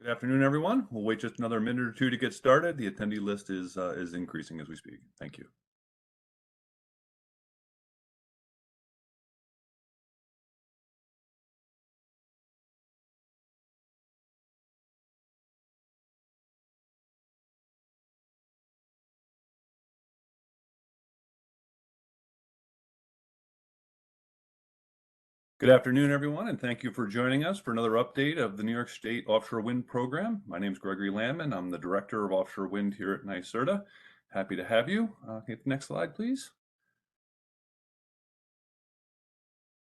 Good afternoon, everyone. We'll wait just another minute or two to get started. The attendee list is increasing as we speak. Thank you. Good afternoon, everyone, and thank you for joining us for another update of the New York State Offshore Wind Program. My name is Gregory Landman. I'm the Director of Offshore Wind here at NYSERDA. Happy to have you. Hit the next slide, please.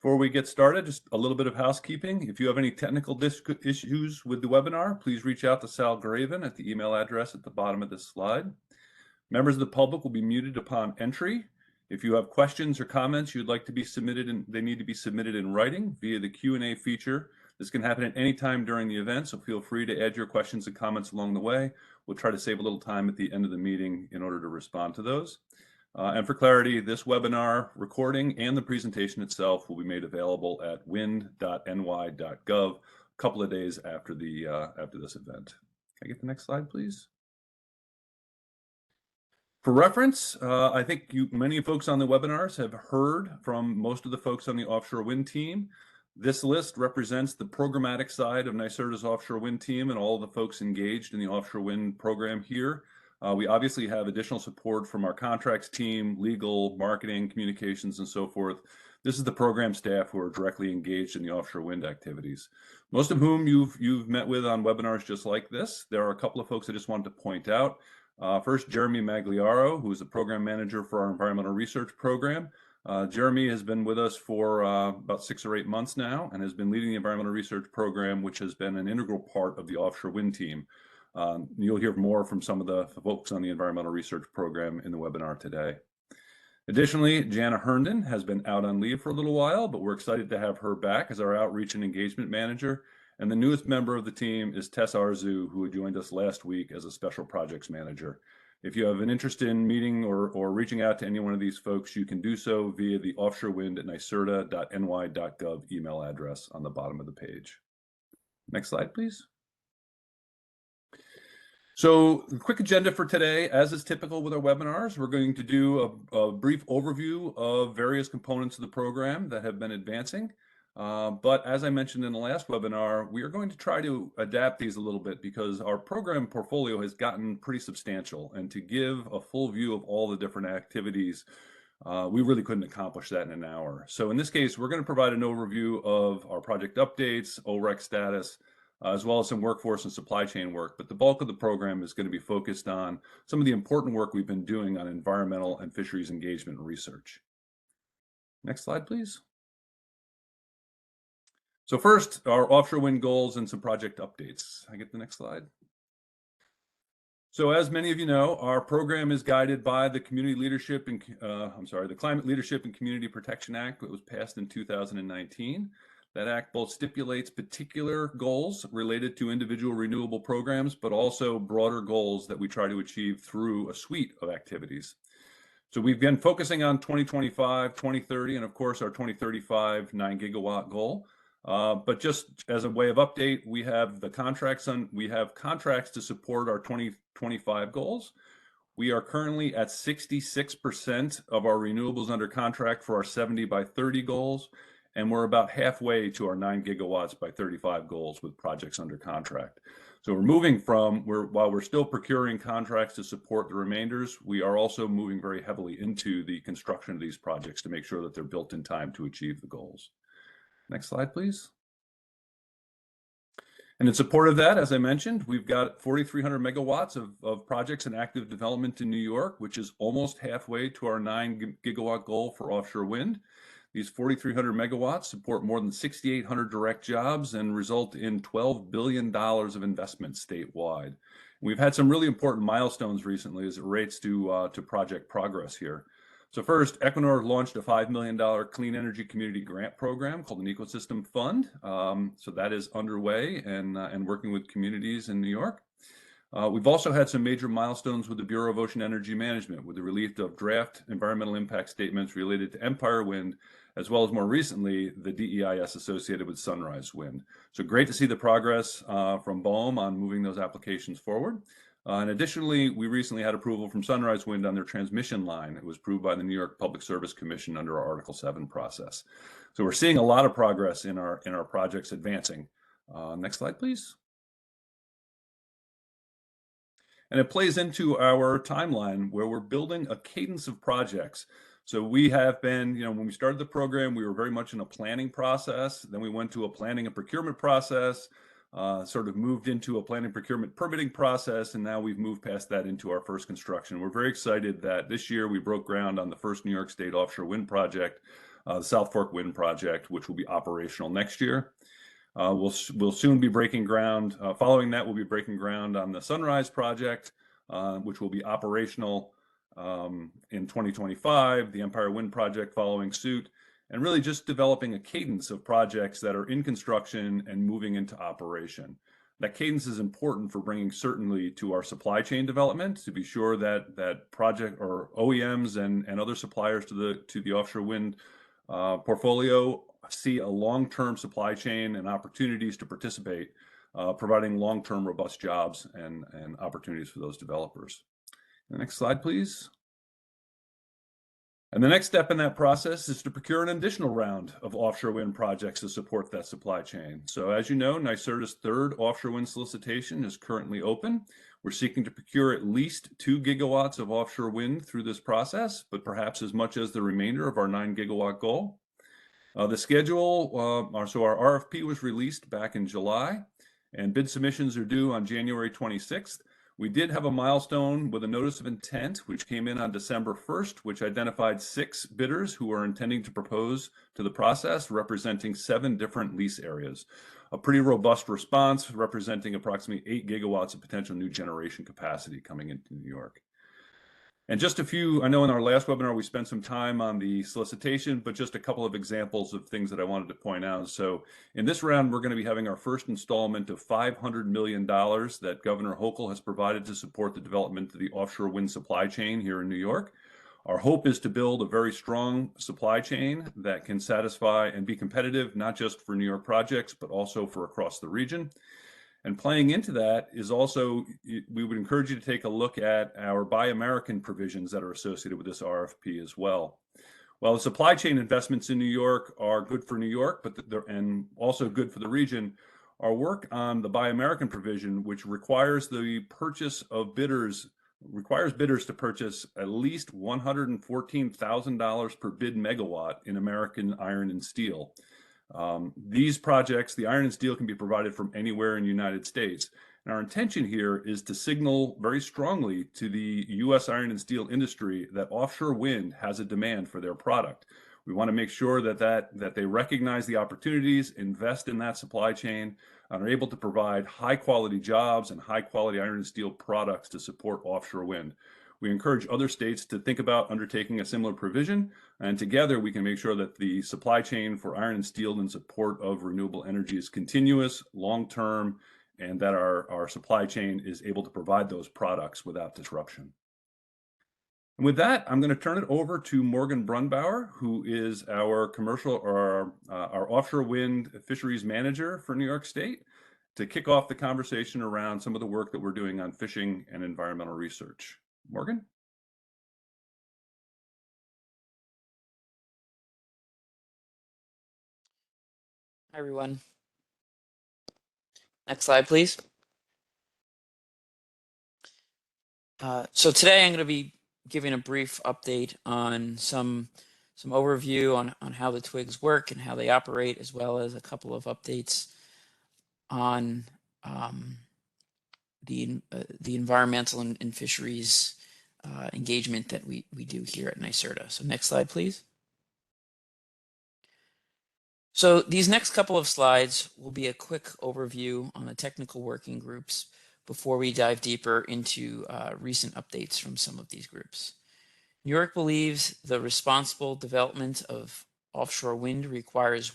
Before we get started, just a little bit of housekeeping. If you have any technical issues with the webinar, please reach out to Sal Graven at the email address at the bottom of this slide. Members of the public will be muted upon entry. If you have questions or comments you'd like to be submitted, they need to be submitted in writing via the Q&A feature. This can happen at any time during the event, so feel free to add your questions and comments along the way. We'll try to save a little time at the end of the meeting in order to respond to those. And for clarity, this webinar recording and the presentation itself will be made available at wind.ny.gov a couple of days after this event. Can I get the next slide, please? For reference, I think many folks on the webinars have heard from most of the folks on the offshore wind team. This list represents the programmatic side of NYSERDA's offshore wind team and all the folks engaged in the offshore wind program here. We obviously have additional support from our contracts team, legal, marketing, communications, and so forth. This is the program staff who are directly engaged in the offshore wind activities. Most of whom you've met with on webinars just like this. There are a couple of folks I just wanted to point out. First, Jeremy Magliaro, who is the program manager for our environmental research program. Jeremy has been with us for about 6 or 8 months now and has been leading the environmental research program, which has been an integral part of the offshore wind team. You'll hear more from some of the folks on the environmental research program in the webinar today. Additionally, Jana Herndon has been out on leave for a little while, but we're excited to have her back as our outreach and engagement manager. And the newest member of the team is Tess Arzu, who joined us last week as a special projects manager. If you have an interest in meeting or reaching out to any one of these folks, you can do so via the offshorewind@nyserda.ny.gov email address on the bottom of the page. Next slide, please. So, quick agenda for today. As is typical with our webinars, we're going to do a brief overview of various components of the program that have been advancing. But as I mentioned in the last webinar, we are going to try to adapt these a little bit because our program portfolio has gotten pretty substantial, and to give a full view of all the different activities, we really couldn't accomplish that in an hour. So in this case, we're going to provide an overview of our project updates, OREC status, as well as some workforce and supply chain work. But the bulk of the program is going to be focused on some of the important work we've been doing on environmental and fisheries engagement and research. Next slide, please. So first, our offshore wind goals and some project updates. I get the next slide. So as many of you know, our program is guided by the Climate Leadership and Community Protection Act that was passed in 2019. That act both stipulates particular goals related to individual renewable programs, but also broader goals that we try to achieve through a suite of activities. So we've been focusing on 2025, 2030, and of course our 2035 9 gigawatt goal. But just as a way of update, we have contracts to support our 2025 goals. We are currently at 66% of our renewables under contract for our 70 by 30 goals, and we're about halfway to our 9 gigawatts by 35 goals with projects under contract. So we're moving while we're still procuring contracts to support the remainders, we are also moving very heavily into the construction of these projects to make sure that they're built in time to achieve the goals. Next slide, please. And in support of that, as I mentioned, we've got 4,300 megawatts of projects in active development in New York, which is almost halfway to our 9 gigawatt goal for offshore wind. These 4,300 megawatts support more than 6,800 direct jobs and result in $12 billion of investment statewide. We've had some really important milestones recently as it relates to project progress here. So first, Equinor launched a $5 million clean energy community grant program called an Ecosystem Fund. So that is underway and working with communities in New York. We've also had some major milestones with the Bureau of Ocean Energy Management with the release of draft environmental impact statements related to Empire Wind, as well as more recently, the DEIS associated with Sunrise Wind. So great to see the progress from BOEM on moving those applications forward. And additionally, we recently had approval from Sunrise Wind on their transmission line. It was approved by the New York Public Service Commission under our Article 7 process. So we're seeing a lot of progress in our projects advancing. Next slide, please. And it plays into our timeline where we're building a cadence of projects. So we have been, when we started the program, we were very much in a planning process. Then we went to a planning and procurement process, sort of moved into a planning, procurement, permitting process, and now we've moved past that into our first construction. We're very excited that this year we broke ground on the first New York State offshore wind project, the South Fork Wind Project, which will be operational next year. We'll soon be breaking ground. Following that, we'll be breaking ground on the Sunrise project, which will be operational in 2025, the Empire Wind Project following suit, and really just developing a cadence of projects that are in construction and moving into operation. That cadence is important for bringing certainty to our supply chain development, to be sure that project or OEMs and other suppliers to the offshore wind portfolio see a long-term supply chain and opportunities to participate, providing long-term robust jobs and opportunities for those developers. The next slide, please. And the next step in that process is to procure an additional round of offshore wind projects to support that supply chain. So as you know, NYSERDA's third offshore wind solicitation is currently open. We're seeking to procure at least 2 gigawatts of offshore wind through this process, but perhaps as much as the remainder of our 9 gigawatt goal. The schedule, so our RFP was released back in July, and bid submissions are due on January 26th. We did have a milestone with a notice of intent, which came in on December 1st, which identified 6 bidders who are intending to propose to the process, representing 7 different lease areas. A pretty robust response, representing approximately 8 gigawatts of potential new generation capacity coming into New York. And just a few, I know in our last webinar, we spent some time on the solicitation, but just a couple of examples of things that I wanted to point out. So in this round, we're going to be having our first installment of $500 million that Governor Hochul has provided to support the development of the offshore wind supply chain here in New York. Our hope is to build a very strong supply chain that can satisfy and be competitive, not just for New York projects, but also for across the region. And playing into that is also, we would encourage you to take a look at our Buy American provisions that are associated with this RFP as well. While the supply chain investments in New York are good for New York, and also good for the region, our work on the Buy American provision, which requires the purchase of bidders, requires bidders to purchase at least $114,000 per bid megawatt in American iron and steel. These projects, the iron and steel, can be provided from anywhere in the United States. And our intention here is to signal very strongly to the U.S. iron and steel industry that offshore wind has a demand for their product. We want to make sure that they recognize the opportunities, invest in that supply chain, and are able to provide high quality jobs and high quality iron and steel products to support offshore wind. We encourage other states to think about undertaking a similar provision, and together we can make sure that the supply chain for iron and steel in support of renewable energy is continuous, long-term, and that our supply chain is able to provide those products without disruption. And with that, I'm going to turn it over to Morgan Brunbauer, who is our our offshore wind fisheries manager for New York State, to kick off the conversation around some of the work that we're doing on fishing and environmental research. Morgan? Hi, everyone. Next slide, please. So today I'm going to be giving a brief update on some overview on how the twigs work and how they operate, as well as a couple of updates on the environmental and fisheries engagement that we do here at NYSERDA. So next slide, please. So these next couple of slides will be a quick overview on the technical working groups before we dive deeper into recent updates from some of these groups. New York believes the responsible development of offshore wind requires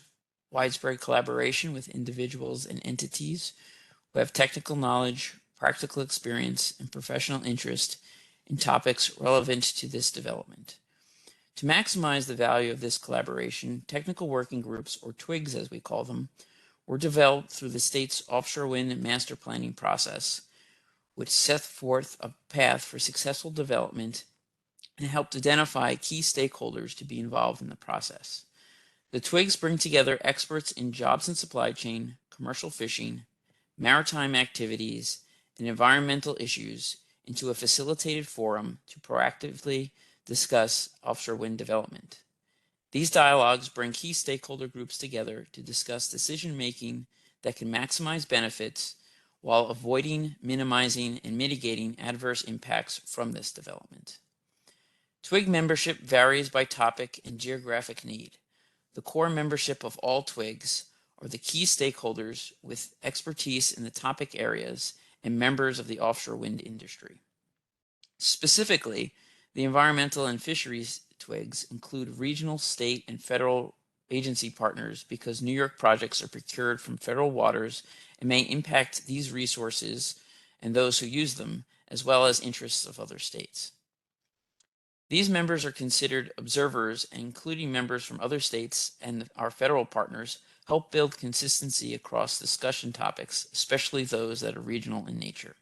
widespread collaboration with individuals and entities who have technical knowledge, practical experience, and professional interest in topics relevant to this development. To maximize the value of this collaboration, technical working groups, or TWIGs as we call them, were developed through the state's offshore wind master planning process, which set forth a path for successful development and helped identify key stakeholders to be involved in the process. The TWIGs bring together experts in jobs and supply chain, commercial fishing, maritime activities, and environmental issues into a facilitated forum to proactively discuss offshore wind development. These dialogues bring key stakeholder groups together to discuss decision-making that can maximize benefits while avoiding, minimizing, and mitigating adverse impacts from this development. TWIG membership varies by topic and geographic need. The core membership of all TWIGs are the key stakeholders with expertise in the topic areas and members of the offshore wind industry. Specifically, the environmental and fisheries TWIGs include regional, state, and federal agency partners because New York projects are procured from federal waters and may impact these resources and those who use them, as well as interests of other states. These members are considered observers, and including members from other states and our federal partners help build consistency across discussion topics, especially those that are regional in nature.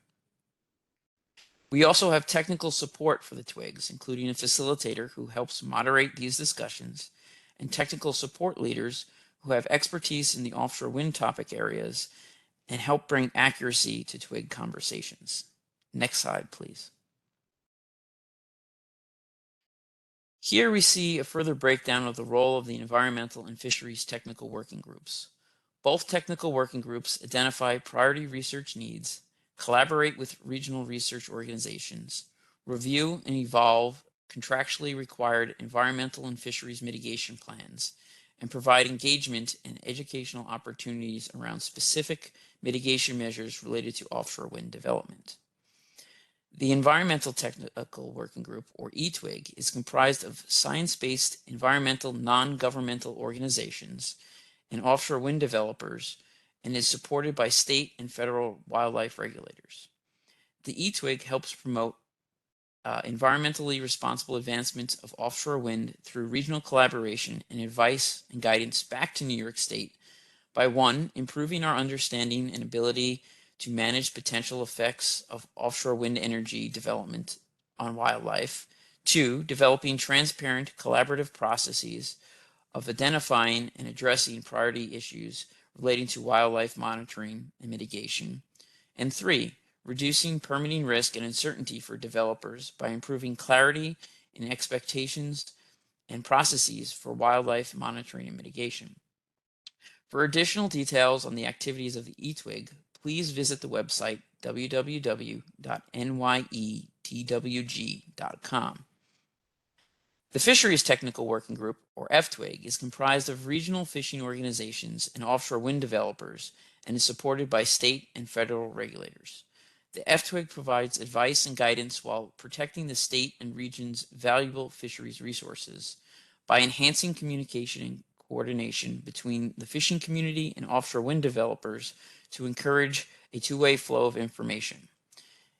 We also have technical support for the TWIGs, including a facilitator who helps moderate these discussions, and technical support leaders who have expertise in the offshore wind topic areas and help bring accuracy to TWIG conversations. Next slide, please. Here we see a further breakdown of the role of the environmental and fisheries technical working groups. Both technical working groups identify priority research needs, collaborate with regional research organizations, review and evolve contractually required environmental and fisheries mitigation plans, and provide engagement and educational opportunities around specific mitigation measures related to offshore wind development. The Environmental Technical Working Group, or ETWIG, is comprised of science-based environmental non-governmental organizations and offshore wind developers and is supported by state and federal wildlife regulators. The ETWIG helps promote environmentally responsible advancements of offshore wind through regional collaboration and advice and guidance back to New York State by 1, improving our understanding and ability to manage potential effects of offshore wind energy development on wildlife, 2, developing transparent collaborative processes of identifying and addressing priority issues relating to wildlife monitoring and mitigation, and 3, reducing permitting risk and uncertainty for developers by improving clarity in expectations and processes for wildlife monitoring and mitigation. For additional details on the activities of the ETWIG, please visit the website www.nyetwg.com. The Fisheries Technical Working Group, or FTWIG, is comprised of regional fishing organizations and offshore wind developers and is supported by state and federal regulators. The FTWIG provides advice and guidance while protecting the state and region's valuable fisheries resources by enhancing communication and coordination between the fishing community and offshore wind developers to encourage a two-way flow of information.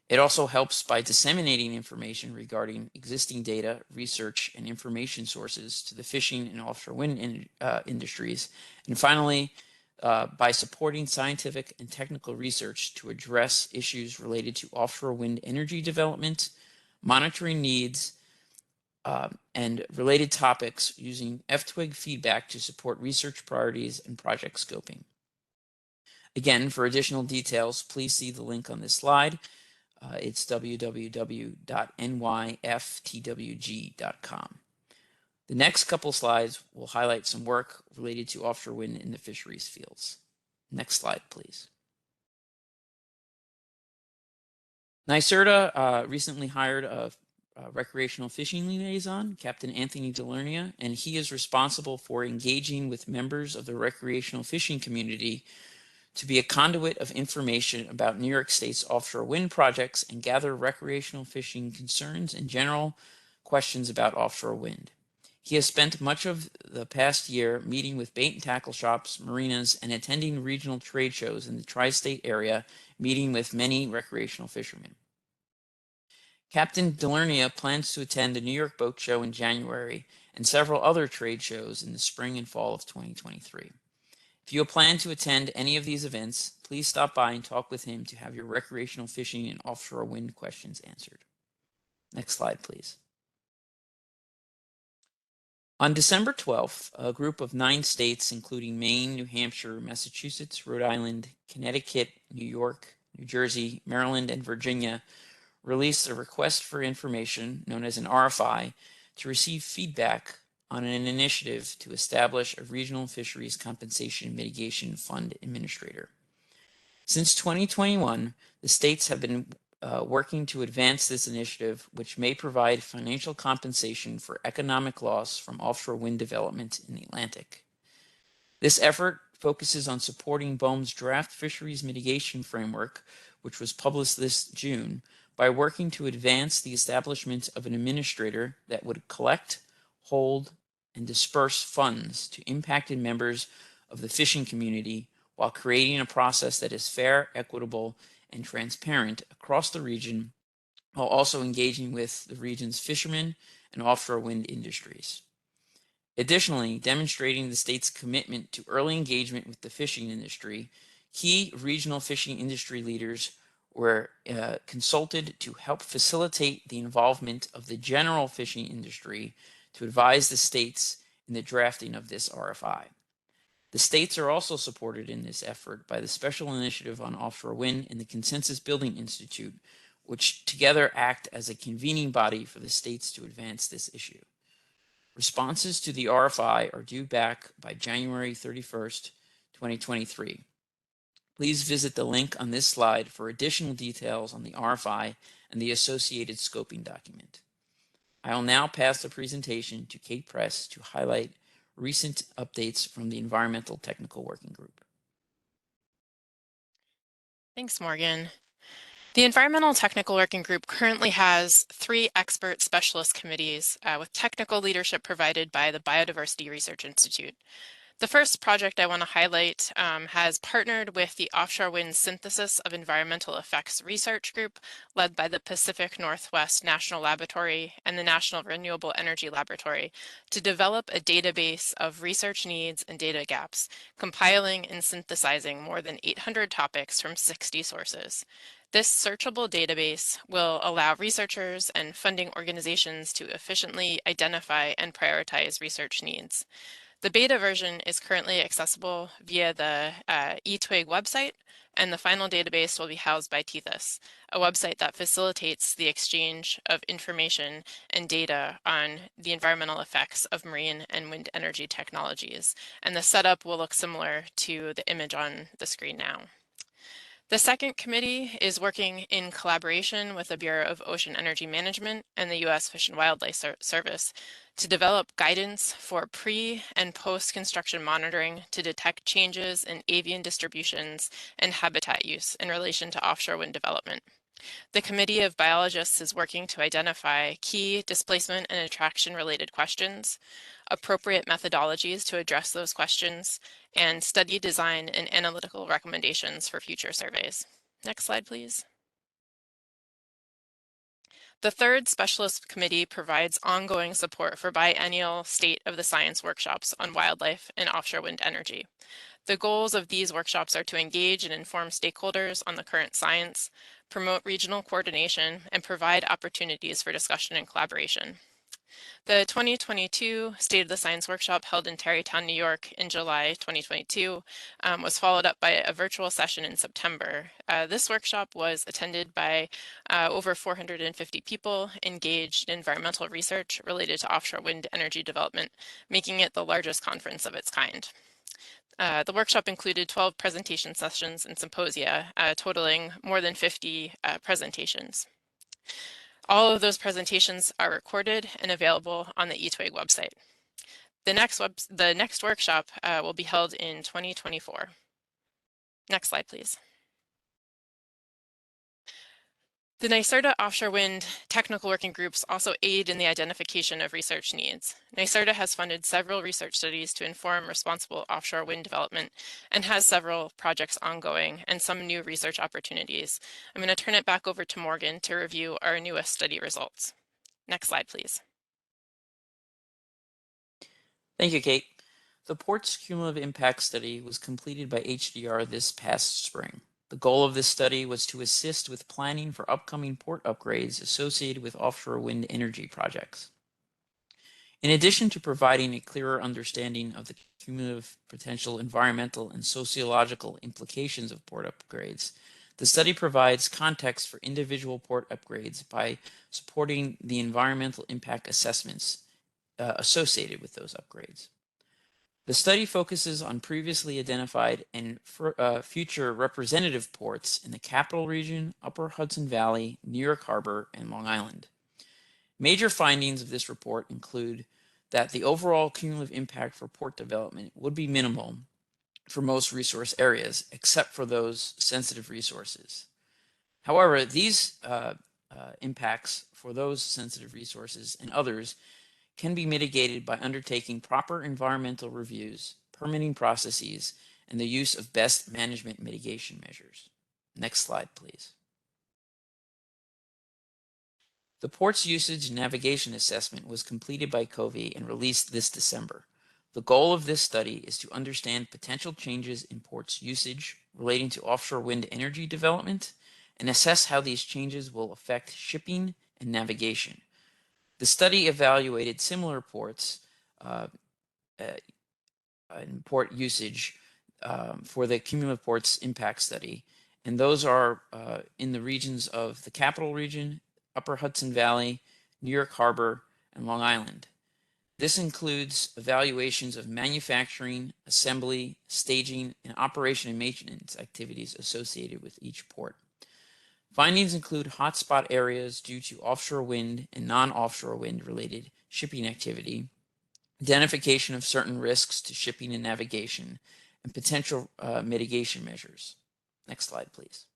It also helps by disseminating information regarding existing data, research, and information sources to the fishing and offshore wind industries. And finally, by supporting scientific and technical research to address issues related to offshore wind energy development, monitoring needs, and related topics using FTWIG feedback to support research priorities and project scoping. Again, for additional details, please see the link on this slide. It's www.nyftwg.com. The next couple slides will highlight some work related to offshore wind in the fisheries fields. Next slide, please. NYSERDA recently hired a recreational fishing liaison, Captain Anthony Delernia, and he is responsible for engaging with members of the recreational fishing community to be a conduit of information about New York State's offshore wind projects and gather recreational fishing concerns and general questions about offshore wind. He has spent much of the past year meeting with bait and tackle shops, marinas, and attending regional trade shows in the tri-state area, meeting with many recreational fishermen. Captain Delernia plans to attend the New York Boat Show in January and several other trade shows in the spring and fall of 2023. If you plan to attend any of these events, please stop by and talk with him to have your recreational fishing and offshore wind questions answered. Next slide, please. On December 12th, a group of 9 states, including Maine, New Hampshire, Massachusetts, Rhode Island, Connecticut, New York, New Jersey, Maryland, and Virginia, released a request for information, known as an RFI, to receive feedback on an initiative to establish a regional fisheries compensation mitigation fund administrator. Since 2021, the states have been working to advance this initiative, which may provide financial compensation for economic loss from offshore wind development in the Atlantic. This effort focuses on supporting BOEM's draft fisheries mitigation framework, which was published this June, by working to advance the establishment of an administrator that would collect, hold, and disperse funds to impacted members of the fishing community while creating a process that is fair, equitable, and transparent across the region, while also engaging with the region's fishermen and offshore wind industries. Additionally, demonstrating the state's commitment to early engagement with the fishing industry, key regional fishing industry leaders were consulted to help facilitate the involvement of the general fishing industry to advise the states in the drafting of this RFI. The states are also supported in this effort by the Special Initiative on Offshore Wind and the Consensus Building Institute, which together act as a convening body for the states to advance this issue. Responses to the RFI are due back by January 31st, 2023. Please visit the link on this slide for additional details on the RFI and the associated scoping document. I will now pass the presentation to Kate Press to highlight recent updates from the Environmental Technical Working Group. Thanks, Morgan. The Environmental Technical Working Group currently has 3 expert specialist committees with technical leadership provided by the Biodiversity Research Institute. The first project I want to highlight has partnered with the Offshore Wind Synthesis of Environmental Effects Research Group, led by the Pacific Northwest National Laboratory and the National Renewable Energy Laboratory, to develop a database of research needs and data gaps, compiling and synthesizing more than 800 topics from 60 sources. This searchable database will allow researchers and funding organizations to efficiently identify and prioritize research needs. The beta version is currently accessible via the eTwig website, and the final database will be housed by Tethys, a website that facilitates the exchange of information and data on the environmental effects of marine and wind energy technologies. And the setup will look similar to the image on the screen now. The second committee is working in collaboration with the Bureau of Ocean Energy Management and the U.S. Fish and Wildlife Service to develop guidance for pre- and post-construction monitoring to detect changes in avian distributions and habitat use in relation to offshore wind development. The committee of biologists is working to identify key displacement and attraction-related questions, appropriate methodologies to address those questions, and study design and analytical recommendations for future surveys. Next slide, please. The third specialist committee provides ongoing support for biennial State of the Science workshops on wildlife and offshore wind energy. The goals of these workshops are to engage and inform stakeholders on the current science, promote regional coordination, and provide opportunities for discussion and collaboration. The 2022 State of the Science workshop held in Tarrytown, New York in July 2022 was followed up by a virtual session in September. This workshop was attended by over 450 people engaged in environmental research related to offshore wind energy development, making it the largest conference of its kind. The workshop included 12 presentation sessions and symposia, totaling more than 50 presentations. All of those presentations are recorded and available on the eTwig website. The next workshop will be held in 2024. Next slide, please. The NYSERDA Offshore Wind technical working groups also aid in the identification of research needs. NYSERDA has funded several research studies to inform responsible offshore wind development and has several projects ongoing and some new research opportunities. I'm going to turn it back over to Morgan to review our newest study results. Next slide, please. Thank you, Kate. The port's cumulative impact study was completed by HDR this past spring. The goal of this study was to assist with planning for upcoming port upgrades associated with offshore wind energy projects. In addition to providing a clearer understanding of the cumulative potential environmental and sociological implications of port upgrades, the study provides context for individual port upgrades by supporting the environmental impact assessments associated with those upgrades. The study focuses on previously identified and future representative ports in the Capital Region, Upper Hudson Valley, New York Harbor, and Long Island. Major findings of this report include that the overall cumulative impact for port development would be minimal for most resource areas, except for those sensitive resources. However, these impacts for those sensitive resources and others can be mitigated by undertaking proper environmental reviews, permitting processes, and the use of best management mitigation measures. Next slide, please. The port's usage navigation assessment was completed by COVI and released this December. The goal of this study is to understand potential changes in ports' usage relating to offshore wind energy development and assess how these changes will affect shipping and navigation. The study evaluated similar ports and port usage for the cumulative ports impact study, and those are in the regions of the Capital Region, Upper Hudson Valley, New York Harbor, and Long Island. This includes evaluations of manufacturing, assembly, staging, and operation and maintenance activities associated with each port. Findings include hotspot areas due to offshore wind and non-offshore wind related shipping activity, identification of certain risks to shipping and navigation, and potential mitigation measures. Next slide, please.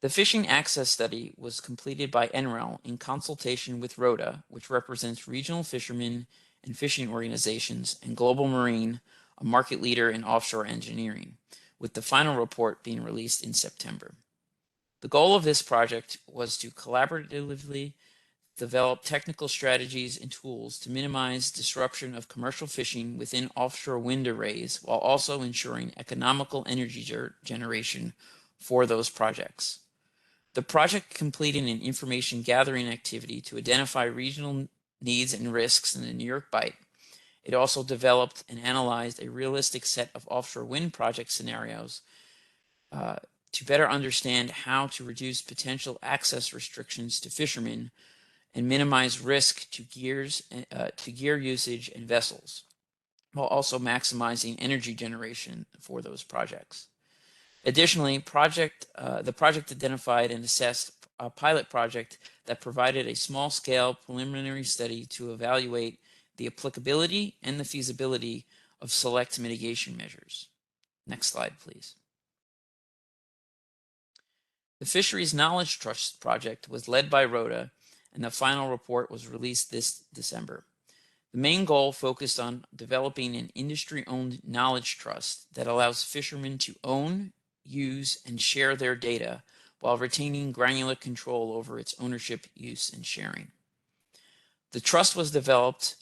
The Fishing Access Study was completed by NREL in consultation with ROTA, which represents regional fishermen and fishing organizations, and Global Marine, a market leader in offshore engineering, with the final report being released in September. The goal of this project was to collaboratively develop technical strategies and tools to minimize disruption of commercial fishing within offshore wind arrays while also ensuring economical energy generation for those projects. The project completed an information gathering activity to identify regional needs and risks in the New York Bight. It also developed and analyzed a realistic set of offshore wind project scenarios to better understand how to reduce potential access restrictions to fishermen and minimize risk to gear usage and vessels, while also maximizing energy generation for those projects. Additionally, the project identified and assessed a pilot project that provided a small-scale preliminary study to evaluate the applicability and the feasibility of select mitigation measures. Next slide, please. The Fisheries Knowledge Trust project was led by ROTA, and the final report was released this December. The main goal focused on developing an industry-owned knowledge trust that allows fishermen to own, use, and share their data while retaining granular control over its ownership, use, and sharing. The trust was developed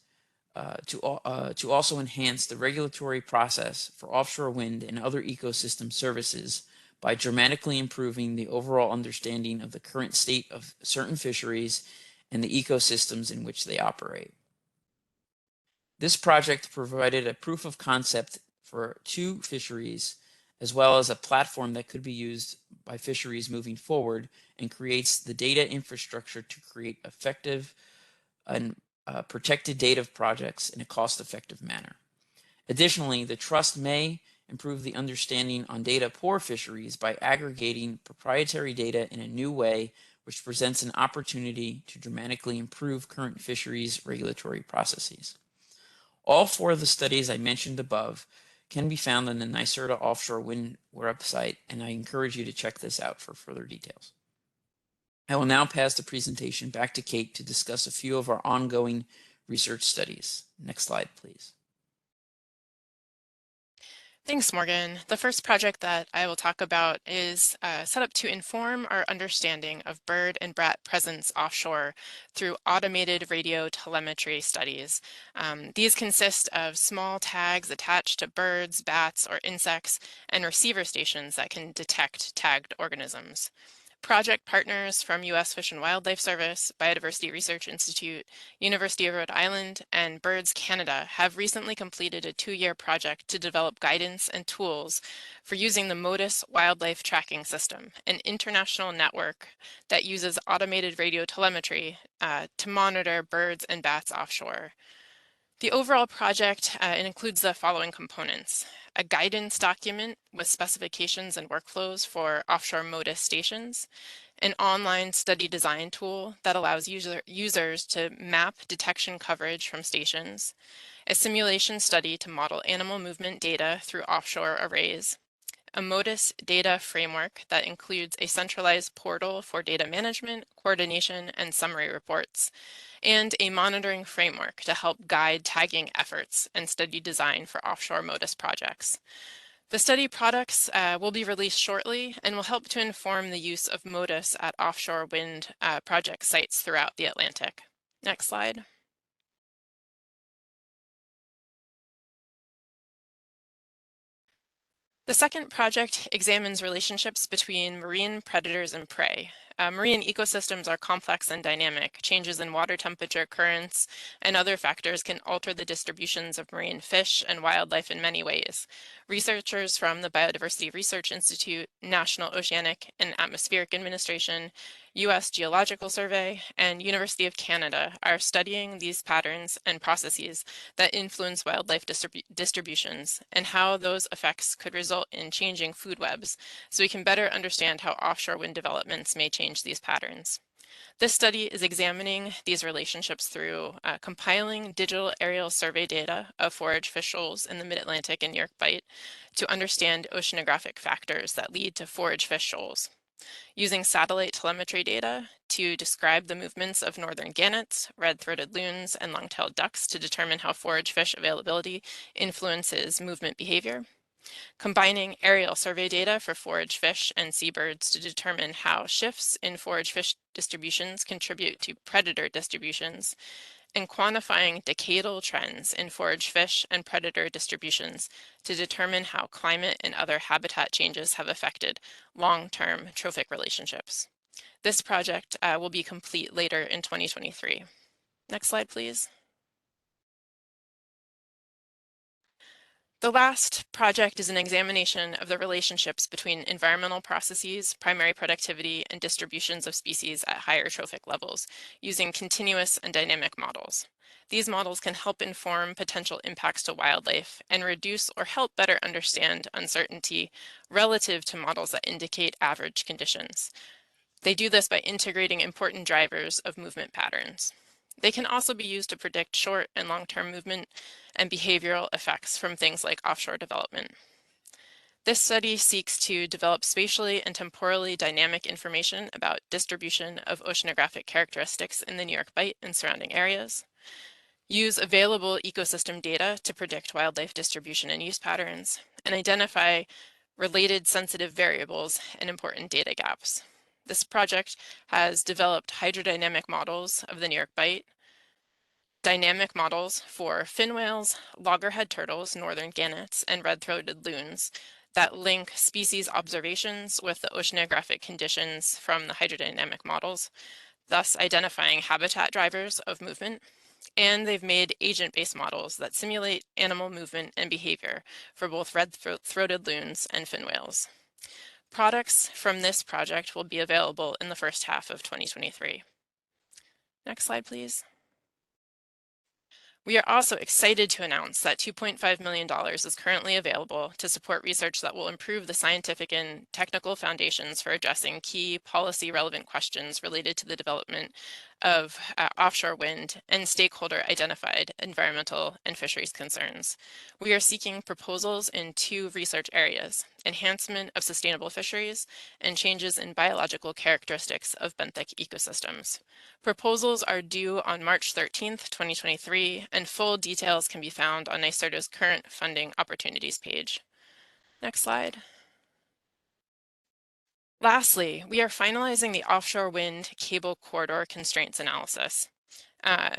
to also enhance the regulatory process for offshore wind and other ecosystem services by dramatically improving the overall understanding of the current state of certain fisheries and the ecosystems in which they operate. This project provided a proof of concept for 2 fisheries, as well as a platform that could be used by fisheries moving forward, and creates the data infrastructure to create effective and protected data projects in a cost-effective manner. Additionally, the trust may improve the understanding on data poor fisheries by aggregating proprietary data in a new way, which presents an opportunity to dramatically improve current fisheries regulatory processes. All 4 of the studies I mentioned above can be found on the NYSERDA Offshore Wind website, and I encourage you to check this out for further details. I will now pass the presentation back to Kate to discuss a few of our ongoing research studies. Next slide, please. Thanks, Morgan. The first project that I will talk about is set up to inform our understanding of bird and bat presence offshore through automated radio telemetry studies. These consist of small tags attached to birds, bats, or insects, and receiver stations that can detect tagged organisms. Project partners from U.S. Fish and Wildlife Service, Biodiversity Research Institute, University of Rhode Island, and Birds Canada have recently completed a 2-year project to develop guidance and tools for using the MODIS Wildlife Tracking System, an international network that uses automated radio telemetry to monitor birds and bats offshore. The overall project includes the following components: a guidance document with specifications and workflows for offshore MODIS stations, an online study design tool that allows users to map detection coverage from stations, a simulation study to model animal movement data through offshore arrays, a MODIS data framework that includes a centralized portal for data management, coordination, and summary reports, and a monitoring framework to help guide tagging efforts and study design for offshore MODIS projects. The study products will be released shortly and will help to inform the use of MODIS at offshore wind project sites throughout the Atlantic. Next slide. The second project examines relationships between marine predators and prey. Marine ecosystems are complex and dynamic. Changes in water temperature, currents, and other factors can alter the distributions of marine fish and wildlife in many ways. Researchers from the Biodiversity Research Institute, National Oceanic and Atmospheric Administration, U.S. Geological Survey, and University of Canada are studying these patterns and processes that influence wildlife distributions and how those effects could result in changing food webs, so we can better understand how offshore wind developments may change these patterns. This study is examining these relationships through compiling digital aerial survey data of forage fish shoals in the Mid-Atlantic and New York Bight to understand oceanographic factors that lead to forage fish shoals, using satellite telemetry data to describe the movements of northern gannets, red-throated loons, and long-tailed ducks to determine how forage fish availability influences movement behavior, combining aerial survey data for forage fish and seabirds to determine how shifts in forage fish distributions contribute to predator distributions, and quantifying decadal trends in forage fish and predator distributions to determine how climate and other habitat changes have affected long-term trophic relationships. This project will be complete later in 2023. Next slide, please. The last project is an examination of the relationships between environmental processes, primary productivity, and distributions of species at higher trophic levels using continuous and dynamic models. These models can help inform potential impacts to wildlife and reduce or help better understand uncertainty relative to models that indicate average conditions. They do this by integrating important drivers of movement patterns. They can also be used to predict short and long-term movement and behavioral effects from things like offshore development. This study seeks to develop spatially and temporally dynamic information about distribution of oceanographic characteristics in the New York Bight and surrounding areas, use available ecosystem data to predict wildlife distribution and use patterns, and identify related sensitive variables and important data gaps. This project has developed hydrodynamic models of the New York Bight, dynamic models for fin whales, loggerhead turtles, northern gannets, and red-throated loons that link species observations with the oceanographic conditions from the hydrodynamic models, thus identifying habitat drivers of movement. And they've made agent-based models that simulate animal movement and behavior for both red-throated loons and fin whales. Products from this project will be available in the first half of 2023. Next slide, please. We are also excited to announce that $2.5 million is currently available to support research that will improve the scientific and technical foundations for addressing key policy relevant questions related to the development of offshore wind and stakeholder identified environmental and fisheries concerns. We are seeking proposals in 2 research areas: enhancement of sustainable fisheries and changes in biological characteristics of benthic ecosystems. Proposals are due on March 13th, 2023, and full details can be found on NYSERDA's current funding opportunities page. Next slide. Lastly, we are finalizing the offshore wind cable corridor constraints analysis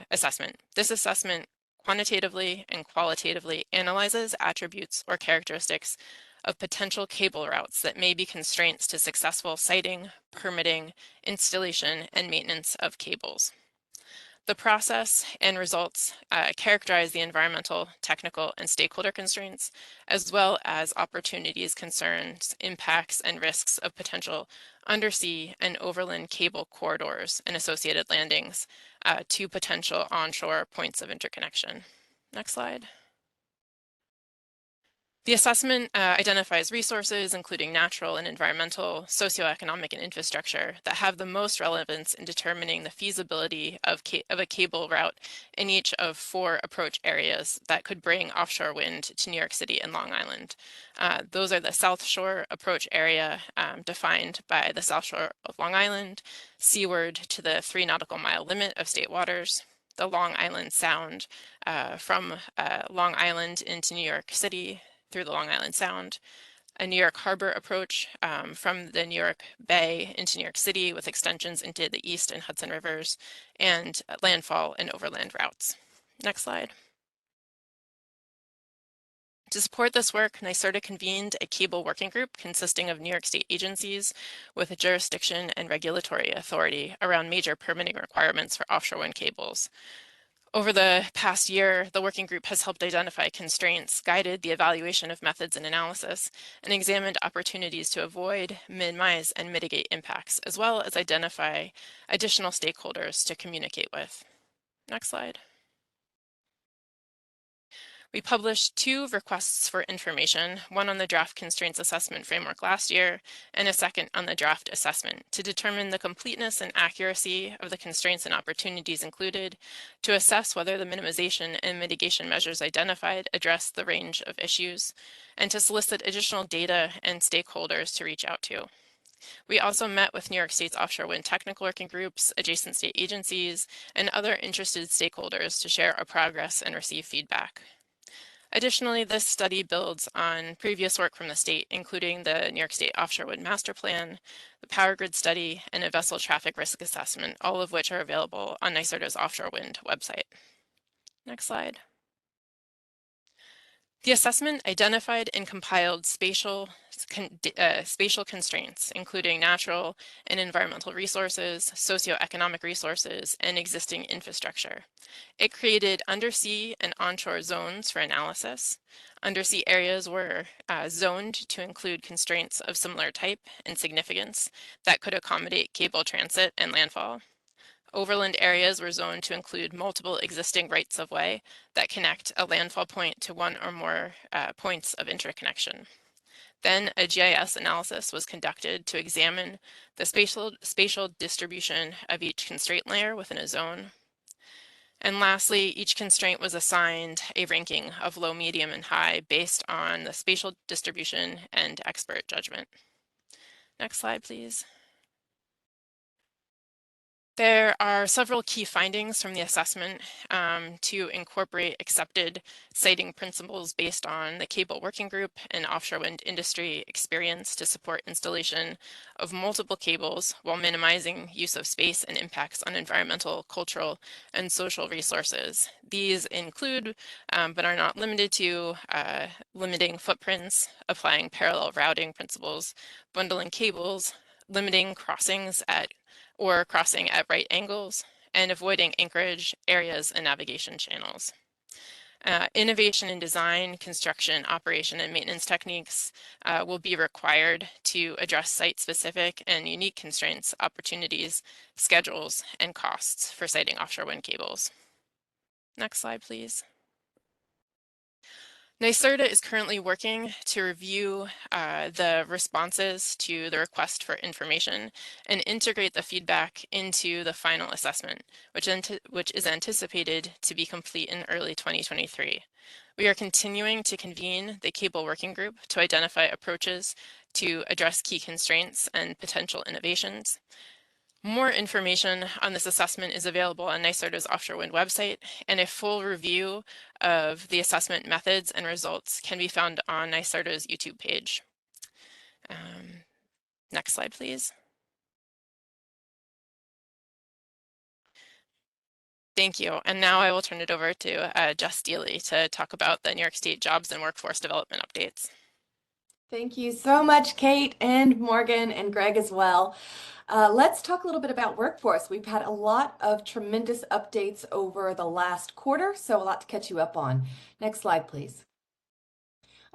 assessment. This assessment quantitatively and qualitatively analyzes attributes or characteristics of potential cable routes that may be constraints to successful siting, permitting, installation, and maintenance of cables. The process and results characterize the environmental, technical, and stakeholder constraints, as well as opportunities, concerns, impacts, and risks of potential undersea and overland cable corridors and associated landings to potential onshore points of interconnection. Next slide. The assessment identifies resources, including natural and environmental, socioeconomic, and infrastructure, that have the most relevance in determining the feasibility of a cable route in each of 4 approach areas that could bring offshore wind to New York City and Long Island. Those are the South Shore approach area, defined by the South Shore of Long Island, seaward to the 3 nautical mile limit of state waters, the Long Island Sound from Long Island into New York City, through the Long Island Sound, a New York Harbor approach from the New York Bay into New York City with extensions into the East and Hudson Rivers, and landfall and overland routes. Next slide. To support this work, NYSERDA convened a cable working group consisting of New York State agencies with a jurisdiction and regulatory authority around major permitting requirements for offshore wind cables. Over the past year, the working group has helped identify constraints, guided the evaluation of methods and analysis, and examined opportunities to avoid, minimize, and mitigate impacts, as well as identify additional stakeholders to communicate with. Next slide. We published 2 requests for information, one on the draft constraints assessment framework last year, and a second on the draft assessment, to determine the completeness and accuracy of the constraints and opportunities included, to assess whether the minimization and mitigation measures identified address the range of issues, and to solicit additional data and stakeholders to reach out to. We also met with New York State's offshore wind technical working groups, adjacent state agencies, and other interested stakeholders to share our progress and receive feedback. Additionally, this study builds on previous work from the state, including the New York State Offshore Wind Master Plan, the Power Grid Study, and a vessel traffic risk assessment, all of which are available on NYSERDA's Offshore Wind website. Next slide. The assessment identified and compiled spatial constraints, including natural and environmental resources, socioeconomic resources, and existing infrastructure. It created undersea and onshore zones for analysis. Undersea areas were zoned to include constraints of similar type and significance that could accommodate cable transit and landfall. Overland areas were zoned to include multiple existing rights of way that connect a landfall point to one or more points of interconnection. Then a GIS analysis was conducted to examine the spatial distribution of each constraint layer within a zone. And lastly, each constraint was assigned a ranking of low, medium, and high based on the spatial distribution and expert judgment. Next slide, please. There are several key findings from the assessment to incorporate accepted siting principles based on the cable working group and offshore wind industry experience to support installation of multiple cables while minimizing use of space and impacts on environmental, cultural, and social resources. These include, but are not limited to, limiting footprints, applying parallel routing principles, bundling cables, limiting crossings or crossing at right angles, and avoiding anchorage areas and navigation channels. Innovation in design, construction, operation, and maintenance techniques will be required to address site-specific and unique constraints, opportunities, schedules, and costs for siting offshore wind cables. Next slide, please. NYSERDA is currently working to review the responses to the request for information and integrate the feedback into the final assessment, which is anticipated to be complete in early 2023. We are continuing to convene the cable working group to identify approaches to address key constraints and potential innovations. More information on this assessment is available on NYSERDA's Offshore Wind website, and a full review of the assessment methods and results can be found on NYSERDA's YouTube page. Next slide, please. Thank you. And now I will turn it over to Jess Deely to talk about the New York State jobs and workforce development updates. Thank you so much, Kate and Morgan and Greg as well. Let's talk a little bit about workforce. We've had a lot of tremendous updates over the last quarter, so a lot to catch you up on. Next slide, please.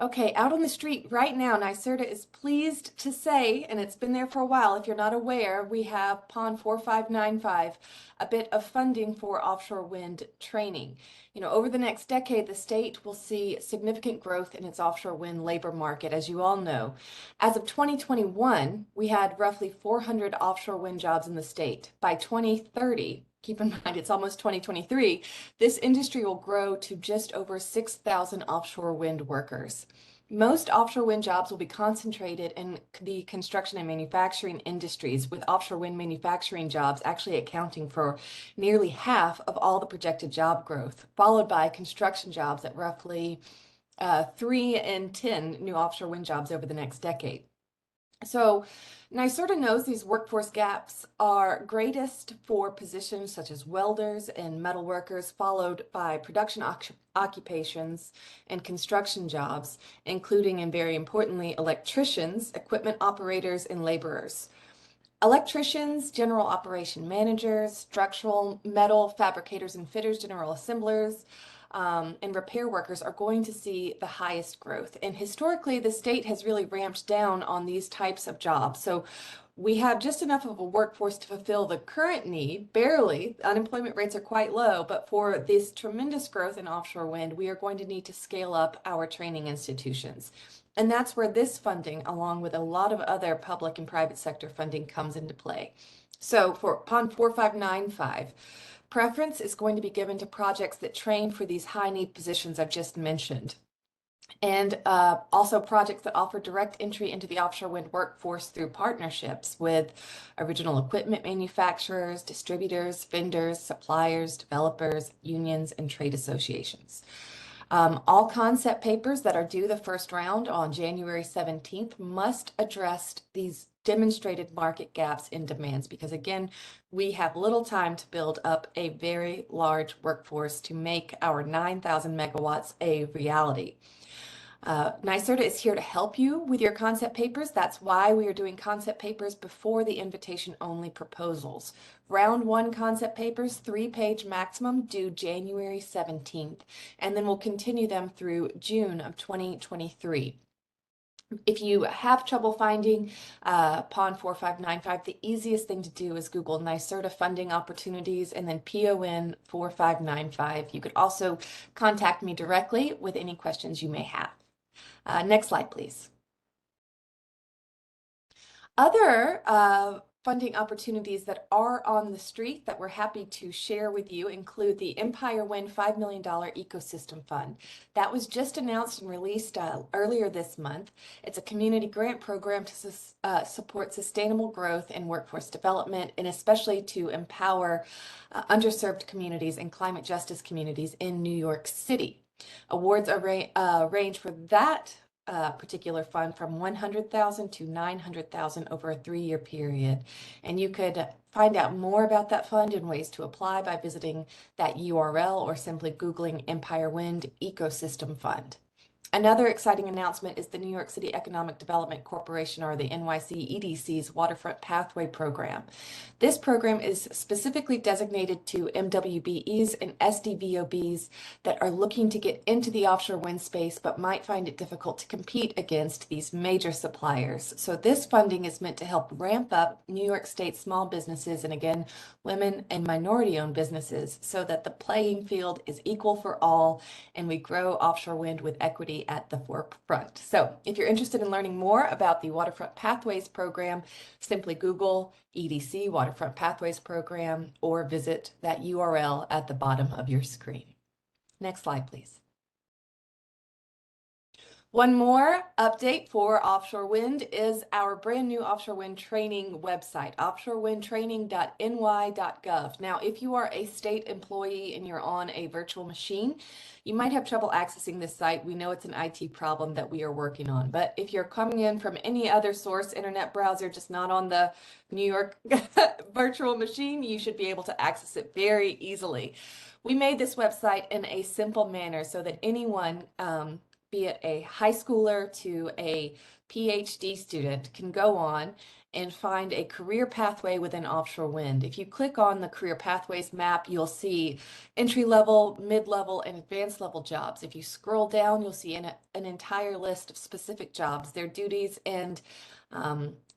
Okay, out on the street right now, NYSERDA is pleased to say, and it's been there for a while, if you're not aware, we have PON 4595, a bit of funding for offshore wind training. You know, over the next decade, the state will see significant growth in its offshore wind labor market, as you all know. As of 2021, we had roughly 400 offshore wind jobs in the state. By 2030, keep in mind, it's almost 2023. This industry will grow to just over 6,000 offshore wind workers. Most offshore wind jobs will be concentrated in the construction and manufacturing industries, with offshore wind manufacturing jobs actually accounting for nearly half of all the projected job growth, followed by construction jobs at roughly 3 in 10 new offshore wind jobs over the next decade. So NYSERDA knows these workforce gaps are greatest for positions such as welders and metal workers, followed by production occupations and construction jobs, including, and very importantly, electricians, equipment operators, and laborers. Electricians, general operation managers, structural, metal fabricators and fitters, general assemblers, and repair workers are going to see the highest growth. And historically, the state has really ramped down on these types of jobs. So we have just enough of a workforce to fulfill the current need, barely. Unemployment rates are quite low, but for this tremendous growth in offshore wind, we are going to need to scale up our training institutions. And that's where this funding, along with a lot of other public and private sector funding, comes into play. So for PON 4595, preference is going to be given to projects that train for these high need positions I've just mentioned. And also projects that offer direct entry into the offshore wind workforce through partnerships with original equipment manufacturers, distributors, vendors, suppliers, developers, unions, and trade associations. All concept papers that are due the first round on January 17th must address these demonstrated market gaps in demands, because again, we have little time to build up a very large workforce to make our 9,000 megawatts a reality. NYSERDA is here to help you with your concept papers. That's why we are doing concept papers before the invitation-only proposals. Round 1 concept papers, 3-page maximum, due January 17th, and then we'll continue them through June of 2023. If you have trouble finding PON 4595, the easiest thing to do is Google NYSERDA funding opportunities and then PON 4595. You could also contact me directly with any questions you may have. Next slide, please. Other funding opportunities that are on the street that we're happy to share with you include the Empire Wind $5 million Ecosystem Fund. That was just announced and released earlier this month. It's a community grant program to support sustainable growth and workforce development, and especially to empower underserved communities and climate justice communities in New York City. Awards are range for that particular fund from $100,000 to $900,000 over a 3-year period. And you could find out more about that fund and ways to apply by visiting that URL or simply Googling Empire Wind Ecosystem Fund. Another exciting announcement is the New York City Economic Development Corporation, or the NYSERDA's Waterfront Pathway Program. This program is specifically designated to MWBEs and SDVOBs that are looking to get into the offshore wind space but might find it difficult to compete against these major suppliers. So this funding is meant to help ramp up New York State small businesses and, again, women and minority-owned businesses so that the playing field is equal for all and we grow offshore wind with equity at the forefront. So if you're interested in learning more about the Waterfront Pathways Program, simply Google EDC Waterfront Pathways Program or visit that URL at the bottom of your screen. Next slide, please. One more update for offshore wind is our brand new offshore wind training website, offshorewindtraining.ny.gov. Now, if you are a state employee and you're on a virtual machine, you might have trouble accessing this site. We know it's an IT problem that we are working on. But if you're coming in from any other source, internet browser, just not on the New York virtual machine, you should be able to access it very easily. We made this website in a simple manner so that anyone, be it a high schooler to a PhD student, can go on and find a career pathway within offshore wind. If you click on the career pathways map, you'll see entry level, mid-level, and advanced level jobs. If you scroll down, you'll see an entire list of specific jobs, their duties, and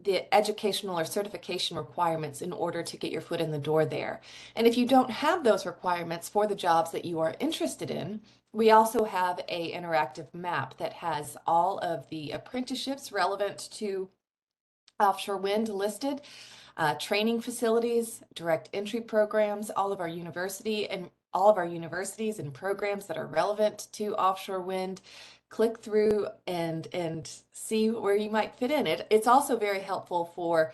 the educational or certification requirements in order to get your foot in the door there. And if you don't have those requirements for the jobs that you are interested in, we also have an interactive map that has all of the apprenticeships relevant to offshore wind listed, training facilities, direct entry programs, all of our universities and programs that are relevant to offshore wind. Click through and see where you might fit in. It's also very helpful for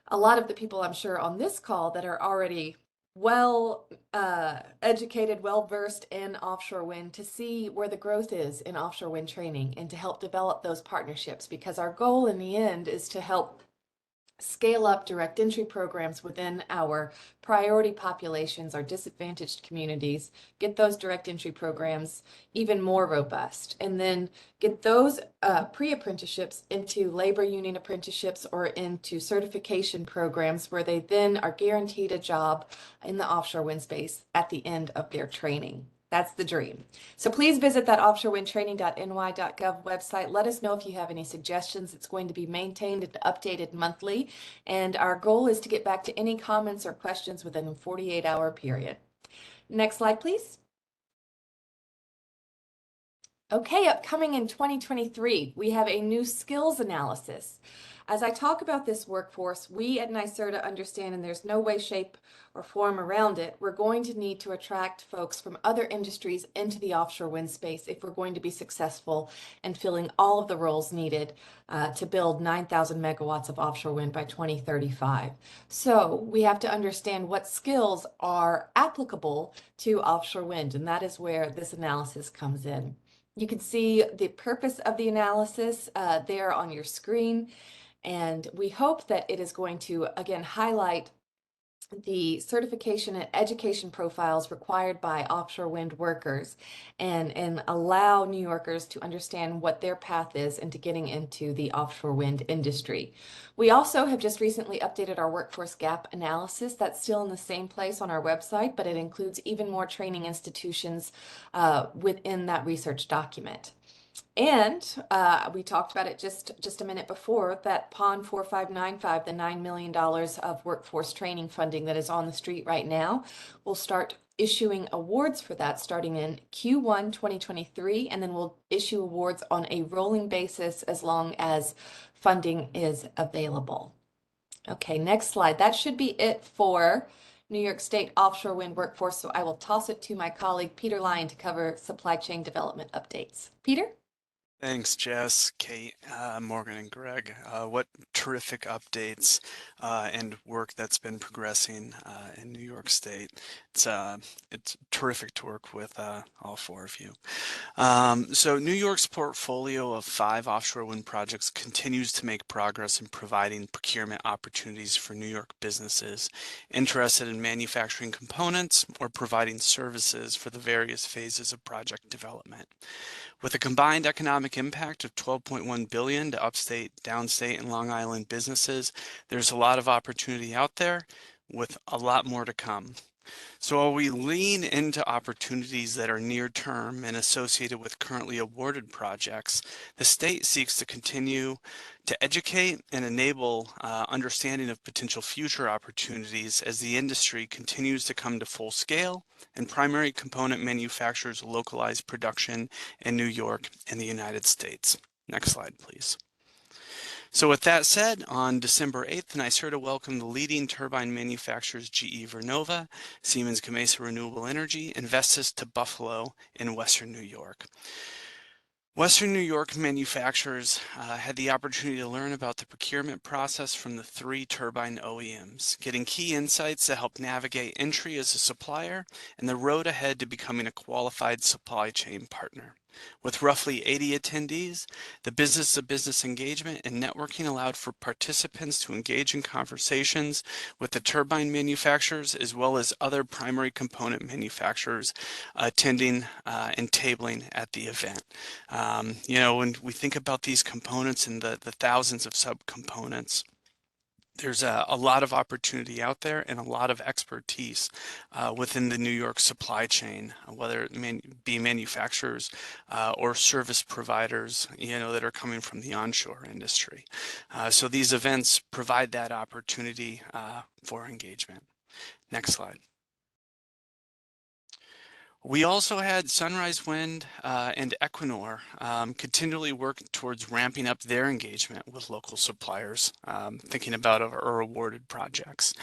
a lot of the people I'm sure on this call that are already well educated, well versed in offshore wind, to see where the growth is in offshore wind training and to help develop those partnerships, because our goal in the end is to help scale up direct entry programs within our priority populations, our disadvantaged communities, get those direct entry programs even more robust, and then get those pre-apprenticeships into labor union apprenticeships or into certification programs where they then are guaranteed a job in the offshore wind space at the end of their training. That's the dream. So please visit that offshorewindtraining.ny.gov website. Let us know if you have any suggestions. It's going to be maintained and updated monthly. And our goal is to get back to any comments or questions within a 48-hour period. Next slide, please. Okay, upcoming in 2023, we have a new skills analysis. As I talk about this workforce, we at NYSERDA understand, and there's no way, shape, or form around it, we're going to need to attract folks from other industries into the offshore wind space if we're going to be successful in filling all of the roles needed to build 9,000 megawatts of offshore wind by 2035. So we have to understand what skills are applicable to offshore wind, and that is where this analysis comes in. You can see the purpose of the analysis there on your screen, and we hope that it is going to, again, highlight the certification and education profiles required by offshore wind workers and allow New Yorkers to understand what their path is into getting into the offshore wind industry. We also have just recently updated our workforce gap analysis. That's still in the same place on our website, but it includes even more training institutions within that research document. And we talked about it just a minute before, that PON 4595, the $9 million of workforce training funding that is on the street right now, will start issuing awards for that starting in Q1 2023, and then we'll issue awards on a rolling basis as long as funding is available. Okay, next slide. That should be it for New York State offshore wind workforce, so I will toss it to my colleague Peter Lyon to cover supply chain development updates. Peter? Thanks, Jess, Kate, Morgan, and Greg. What terrific updates and work that's been progressing in New York State. It's terrific to work with all four of you. So New York's portfolio of 5 offshore wind projects continues to make progress in providing procurement opportunities for New York businesses interested in manufacturing components or providing services for the various phases of project development. With a combined economic impact of $12.1 billion to upstate, downstate, and Long Island businesses, there's a lot of opportunity out there with a lot more to come. So while we lean into opportunities that are near term and associated with currently awarded projects, the state seeks to continue to educate and enable understanding of potential future opportunities as the industry continues to come to full scale and primary component manufacturers localize production in New York and the United States. Next slide, please. So with that said, on December 8th, NYSERDA welcomed the leading turbine manufacturers GE Vernova, Siemens Gamesa Renewable Energy, and Vestas to Buffalo in Western New York. Western New York manufacturers had the opportunity to learn about the procurement process from the 3 turbine OEMs, getting key insights to help navigate entry as a supplier and the road ahead to becoming a qualified supply chain partner. With roughly 80 attendees, the business-to-business engagement and networking allowed for participants to engage in conversations with the turbine manufacturers as well as other primary component manufacturers attending and tabling at the event. You know, when we think about these components and the thousands of subcomponents, there's a lot of opportunity out there and a lot of expertise within the New York supply chain, whether it be manufacturers or service providers, you know, that are coming from the onshore industry. So these events provide that opportunity for engagement. Next slide. We also had Sunrise Wind and Equinor continually work towards ramping up their engagement with local suppliers, thinking about our awarded projects.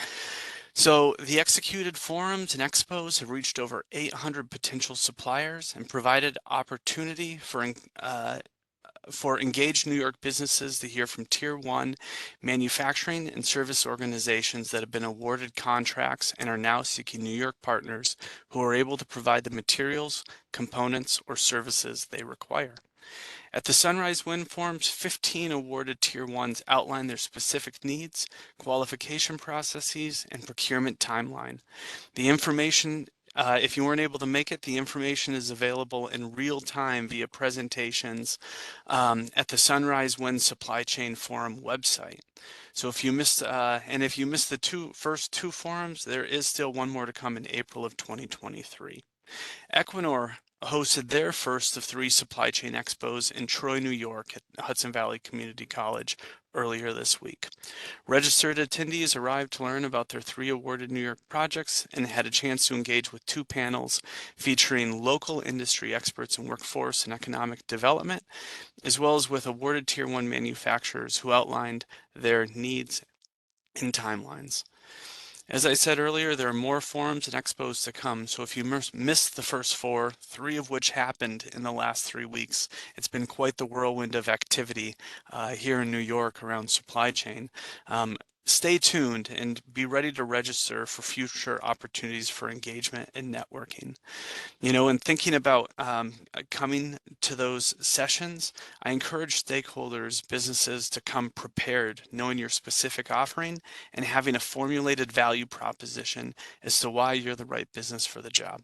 So the executed forums and expos have reached over 800 potential suppliers and provided opportunity for engaged New York businesses to hear from Tier 1 manufacturing and service organizations that have been awarded contracts and are now seeking New York partners who are able to provide the materials, components, or services they require. At the Sunrise Wind Forums, 15 awarded Tier 1s outline their specific needs, qualification processes, and procurement timeline. The information if you weren't able to make it, the information is available in real time via presentations at the Sunrise Wind Supply Chain Forum website. So if you missed, the first two forums, there is still one more to come in April of 2023. Equinor hosted their first of 3 supply chain expos in Troy, New York at Hudson Valley Community College earlier this week. Registered attendees arrived to learn about their 3 awarded New York projects and had a chance to engage with 2 panels featuring local industry experts in workforce and economic development, as well as with awarded Tier 1 manufacturers who outlined their needs and timelines. As I said earlier, there are more forums and expos to come, so if you missed the first 4, 3 of which happened in the last 3 weeks, it's been quite the whirlwind of activity here in New York around supply chain. Stay tuned and be ready to register for future opportunities for engagement and networking. You know, in thinking about coming to those sessions, I encourage stakeholders, businesses to come prepared, knowing your specific offering and having a formulated value proposition as to why you're the right business for the job.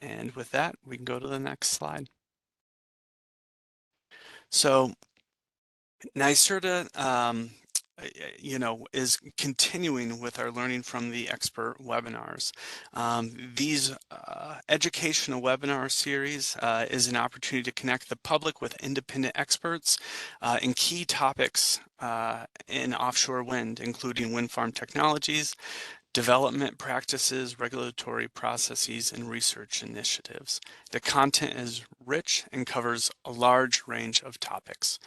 And with that, we can go to the next slide. So NYSERDA you know, is continuing with our learning from the expert webinars. These educational webinar series is an opportunity to connect the public with independent experts in key topics in offshore wind, including wind farm technologies, development practices, regulatory processes, and research initiatives. The content is rich and covers a large range of topics.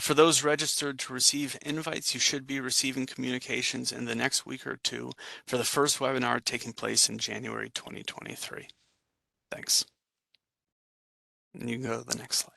For those registered to receive invites, you should be receiving communications in the next week or 2 for the first webinar taking place in January 2023. Thanks. And you can go to the next slide.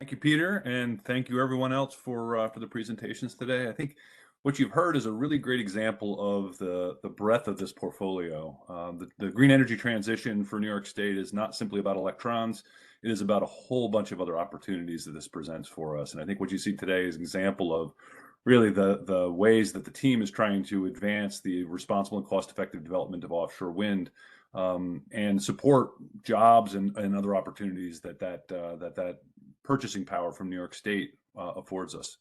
Thank you, Peter, and thank you everyone else for the presentations today. I think what you've heard is a really great example of the breadth of this portfolio. The green energy transition for New York State is not simply about electrons. It is about a whole bunch of other opportunities that this presents for us. And I think what you see today is an example of really the ways that the team is trying to advance the responsible and cost-effective development of offshore wind and support jobs and other opportunities that purchasing power from New York State affords us.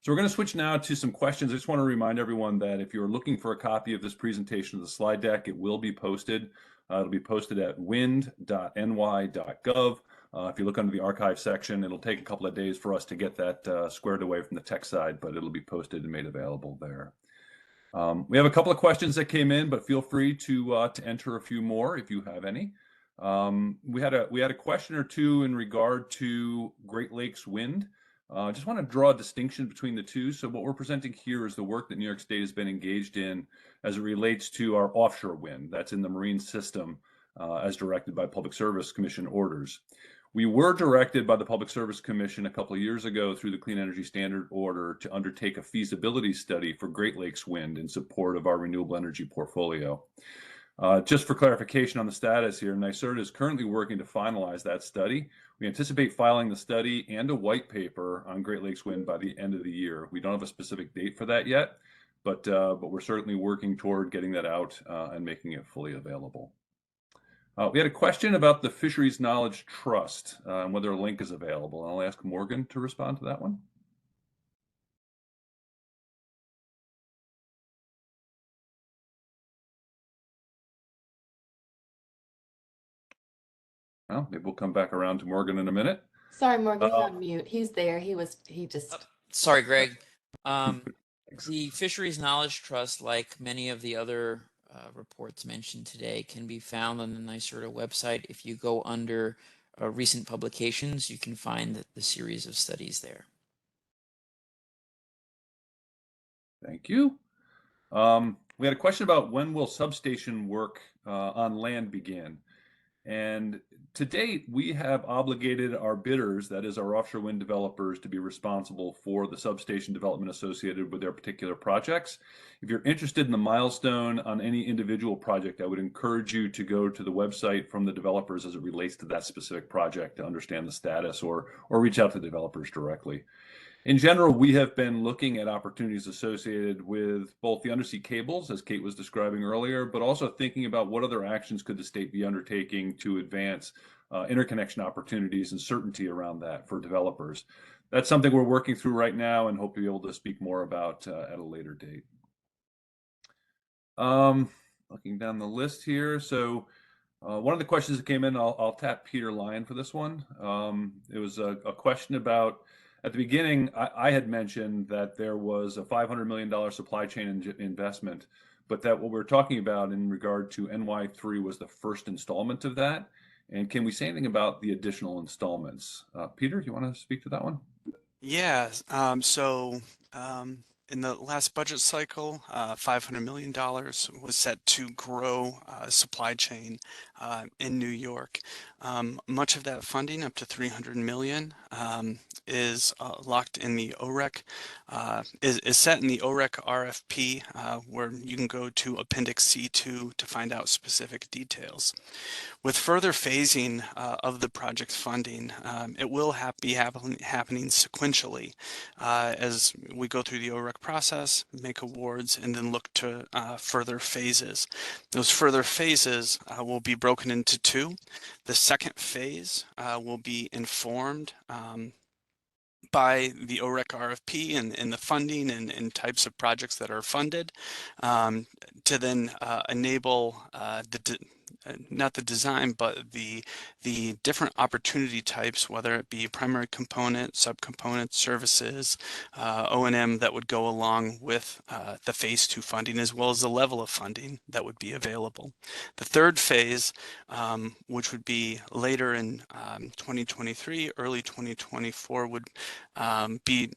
So we're going to switch now to some questions. I just want to remind everyone that if you're looking for a copy of this presentation of the slide deck, it will be posted. It'll be posted at wind.ny.gov. If you look under the archive section, it'll take a couple of days for us to get that squared away from the tech side, but it'll be posted and made available there. We have a couple of questions that came in, but feel free to enter a few more if you have any. We had a question or two in regard to Great Lakes wind. I just want to draw a distinction between the two. So what we're presenting here is the work that New York State has been engaged in as it relates to our offshore wind that's in the marine system as directed by Public Service Commission orders. We were directed by the Public Service Commission a couple of years ago through the Clean Energy Standard Order to undertake a feasibility study for Great Lakes wind in support of our renewable energy portfolio. Just for clarification on the status here, NYSERDA is currently working to finalize that study. We anticipate filing the study and a white paper on Great Lakes wind by the end of the year. We don't have a specific date for that yet, but we're certainly working toward getting that out and making it fully available. We had a question about the Fisheries Knowledge Trust and whether a link is available. And I'll ask Morgan to respond to that one. Well, maybe we'll come back around to Morgan in a minute. Sorry, Morgan's on mute. He's there. He just. Sorry, Greg. The Fisheries Knowledge Trust, like many of the other reports mentioned today, can be found on the NYSERDA website. If you go under recent publications, you can find the series of studies there. Thank you. We had a question about when will substation work on land begin? And to date, we have obligated our bidders, that is our offshore wind developers, to be responsible for the substation development associated with their particular projects. If you're interested in the milestone on any individual project, I would encourage you to go to the website from the developers as it relates to that specific project to understand the status, or reach out to the developers directly. In general, we have been looking at opportunities associated with both the undersea cables, as Kate was describing earlier, but also thinking about what other actions could the state be undertaking to advance interconnection opportunities and certainty around that for developers. That's something we're working through right now and hope to be able to speak more about at a later date. Looking down the list here, so one of the questions that came in, I'll tap Peter Lyon for this one. It was a question about, at the beginning, I had mentioned that there was a $500 million supply chain investment, but that what we're talking about in regard to NY3 was the first installment of that. And can we say anything about the additional installments? Peter, do you want to speak to that one? Yeah, in the last budget cycle, $500 million was set to grow supply chain in New York. Much of that funding, up to $300 million, is locked in the OREC, is set in the OREC RFP, where you can go to Appendix C2 to find out specific details. With further phasing of the project funding, it will be happening sequentially as we go through the OREC process, make awards, and then look to further phases. Those further phases will be broken into two. The second phase will be informed by the OREC RFP and the funding and types of projects that are funded to then enable not the design, but the different opportunity types, whether it be primary component, subcomponent, services, O&M that would go along with the phase 2 funding, as well as the level of funding that would be available. The third phase, which would be later in 2023, early 2024, would be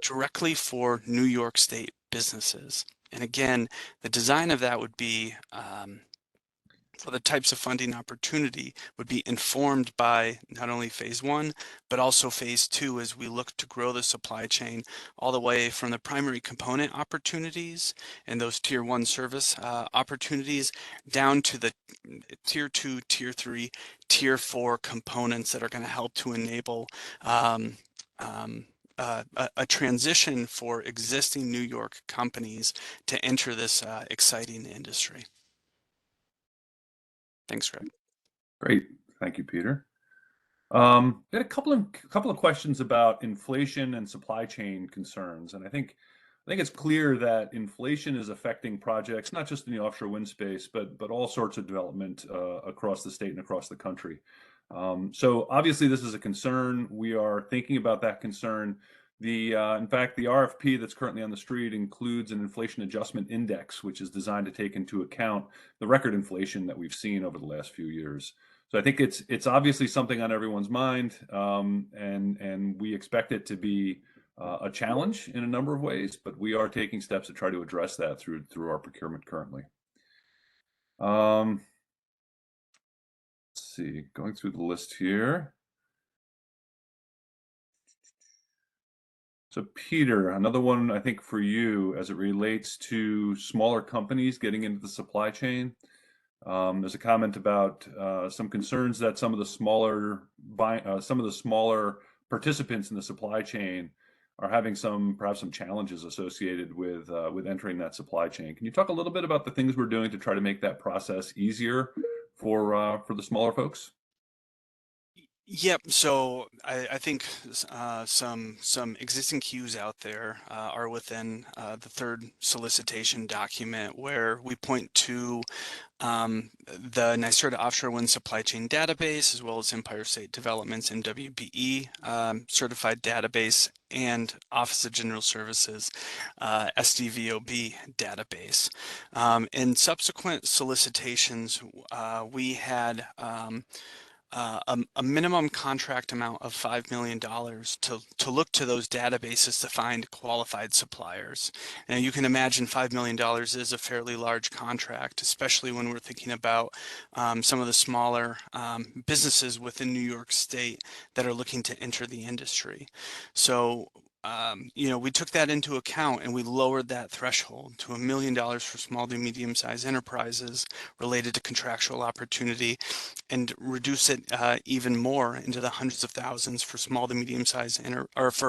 directly for New York State businesses. And again, the design of that would be for the types of funding opportunity would be informed by not only phase 1, but also phase 2 as we look to grow the supply chain all the way from the primary component opportunities and those tier 1 service opportunities down to the tier 2, tier 3, tier 4 components that are going to help to enable a transition for existing New York companies to enter this exciting industry. Thanks, Greg. Great, thank you, Peter. We had a couple of questions about inflation and supply chain concerns, and I think it's clear that inflation is affecting projects not just in the offshore wind space, but all sorts of development across the state and across the country. So obviously, this is a concern. We are thinking about that concern. In fact, the RFP that's currently on the street includes an inflation adjustment index, which is designed to take into account the record inflation that we've seen over the last few years. So I think it's obviously something on everyone's mind, and we expect it to be a challenge in a number of ways, but we are taking steps to try to address that through our procurement currently. Let's see, going through the list here. So Peter, another one I think for you as it relates to smaller companies getting into the supply chain. There's a comment about some concerns that some of the smaller participants in the supply chain are having perhaps some challenges associated with entering that supply chain. Can you talk a little bit about the things we're doing to try to make that process easier for the smaller folks? Yep. So I think some existing queues out there are within the third solicitation document, where we point to the NYSERDA Offshore Wind Supply Chain Database, as well as Empire State Development's MWBE certified database, and Office of General Services SDVOB database. In subsequent solicitations, we had a minimum contract amount of $5 million to look to those databases to find qualified suppliers. Now you can imagine $5 million is a fairly large contract, especially when we're thinking about some of the smaller businesses within New York State that are looking to enter the industry. So we took that into account, and we lowered that threshold to $1 million for small to medium-sized enterprises related to contractual opportunity, and reduce it even more into the hundreds of thousands for small to medium-sized MWBEs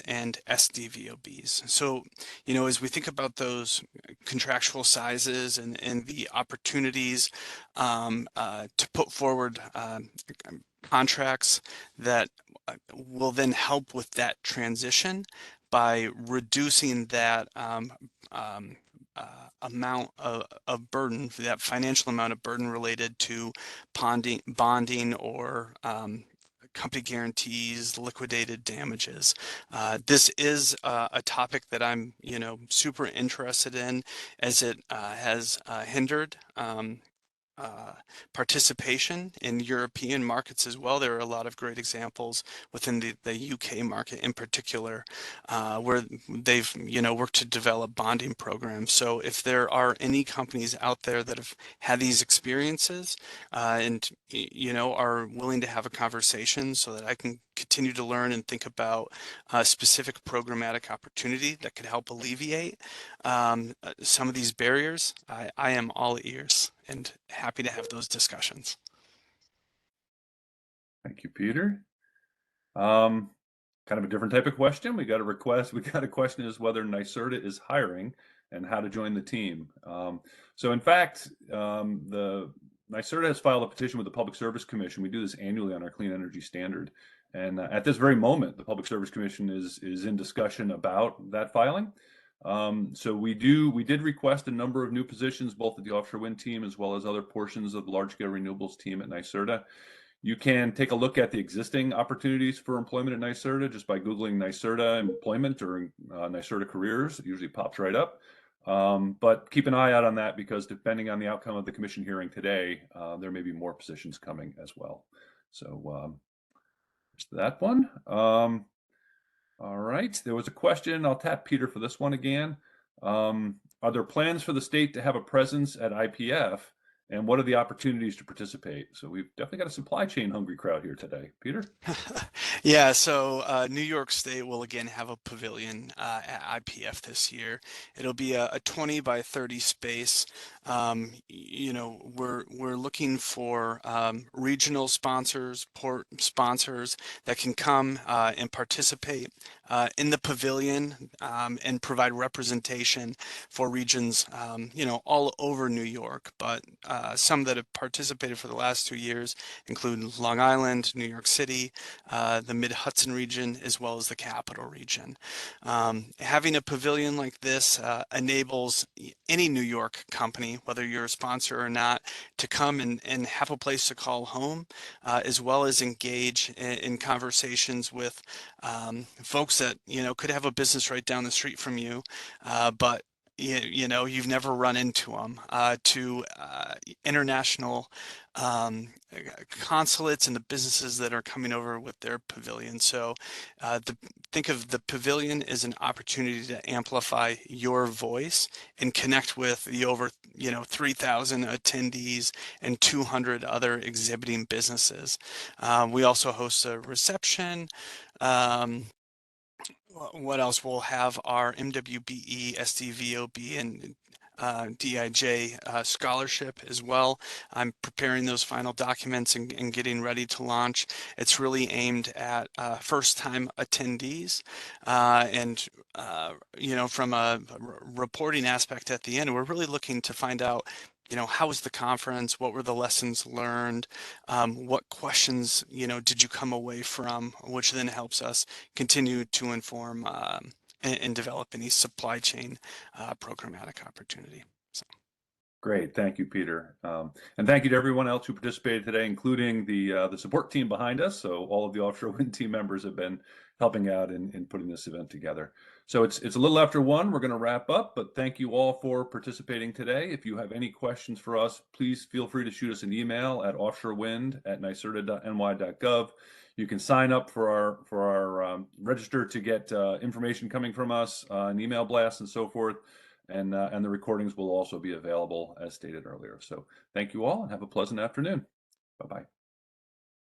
and SDVOBs. So, as we think about those contractual sizes and the opportunities to put forward contracts that will then help with that transition by reducing that amount of burden, that financial amount of burden related to bonding or company guarantees, liquidated damages. This is a topic that I'm, super interested in, as it has hindered participation in European markets as well. There are a lot of great examples within the UK market in particular, where they've worked to develop bonding programs. So if there are any companies out there that have had these experiences and are willing to have a conversation so that I can continue to learn and think about a specific programmatic opportunity that could help alleviate some of these barriers, I am all ears and happy to have those discussions. Thank you, Peter. Kind of a different type of question. We got a question as whether NYSERDA is hiring and how to join the team. So in fact, the NYSERDA has filed a petition with the Public Service Commission. We do this annually on our Clean Energy Standard. And at this very moment, the Public Service Commission is in discussion about that filing. So we did request a number of new positions, both at the offshore wind team as well as other portions of the large scale renewables team at NYSERDA. You can take a look at the existing opportunities for employment at NYSERDA just by Googling NYSERDA employment or NYSERDA careers. It usually pops right up. But keep an eye out on that, because depending on the outcome of the commission hearing today, there may be more positions coming as well. So that one. All right, there was a question. I'll tap Peter for this one again. Are there plans for the state to have a presence at IPF, and what are the opportunities to participate? So we've definitely got a supply chain hungry crowd here today. Peter? Yeah, so New York State will again have a pavilion at IPF this year. It'll be a 20 by 30 space. We're looking for regional sponsors, port sponsors that can come and participate in the pavilion and provide representation for regions, all over New York. But some that have participated for the last 2 years include Long Island, New York City, the Mid-Hudson region, as well as the Capital region. Having a pavilion like this enables any New York company, whether you're a sponsor or not, to come and have a place to call home, as well as engage in conversations with folks that could have a business right down the street from you, but you know, you've never run into them, to international consulates and the businesses that are coming over with their pavilion. So think of the pavilion as an opportunity to amplify your voice and connect with the over 3,000 attendees and 200 other exhibiting businesses. We also host a reception. What else? We'll have our MWBE, SDVOB, and DIJ scholarship as well. I'm preparing those final documents and getting ready to launch. It's really aimed at first-time attendees, and from a reporting aspect at the end, we're really looking to find out, how was the conference? What were the lessons learned? What questions, did you come away from? Which then helps us continue to inform and develop any supply chain programmatic opportunity. So. Great, thank you, Peter, and thank you to everyone else who participated today, including the support team behind us. So all of the Offshore Wind team members have been helping out in putting this event together. So it's a little after 1. We're going to wrap up, but thank you all for participating today. If you have any questions for us, please feel free to shoot us an email at offshorewind@nyserda.ny.gov. You can sign up for our register to get information coming from us, an email blast, and so forth. And the recordings will also be available as stated earlier. So thank you all and have a pleasant afternoon. Bye-bye.